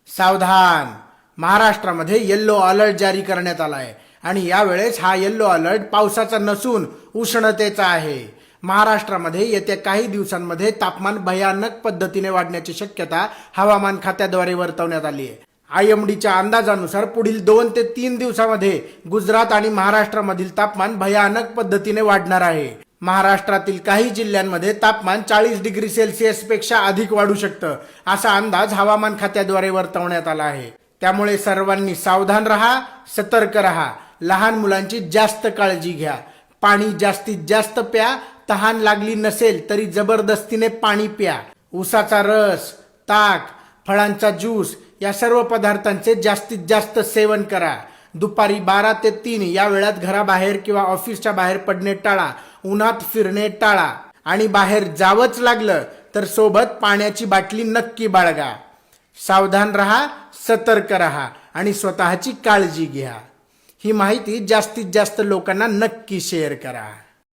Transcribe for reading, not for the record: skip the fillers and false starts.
सावधान, महाराष्ट्रामध्ये yellow alert जारी करण्यात आला आहे आणि यावेळेस हा येल्लो अलर्ट पावसाचा नसून उष्णतेचा आहे. महाराष्ट्रामध्ये येत्या काही दिवसांमध्ये तापमान भयानक पद्धतीने वाढण्याची शक्यता हवामान खात्याद्वारे वर्तवण्यात आली आहे. IMDच्या अंदाजानुसार पुढील 2 ते 3 दिवसामध्ये गुजरात आणि महाराष्ट्रामधील तापमान भयानक पद्धतीने वाढणार आहे. महाराष्ट्रातील काही जिल्ह्यांमध्ये तापमान 40 डिग्री सेल्सिअस पेक्षा अधिक वाढू शकतं, असा अंदाज हवामान खात्याद्वारे वर्तवण्यात आला आहे. त्यामुळे सर्वांनी सावधान राहा, सतर्क राहा. लहान मुलांची जास्त काळजी घ्या. पाणी जास्तीत जास्त प्या. तहान लागली नसेल तरी जबरदस्तीने पाणी प्या. ऊसाचा रस, ताक, फळांचा ज्यूस या सर्व पदार्थांचे जास्तीत जास्त सेवन करा. दुपारी 12 ते 3 या वेळात घराबाहेर किंवा ऑफिसच्या बाहेर पडणे टाळा. उन्हात फिरणे टाळा आणि बाहेर जावंच लागलं तर सोबत पाण्याची बाटली नक्की बाळगा. सावधान राहा, सतर्क राहा आणि स्वतःची काळजी घ्या. ही माहिती जास्तीत जास्त लोकांना नक्की शेअर करा.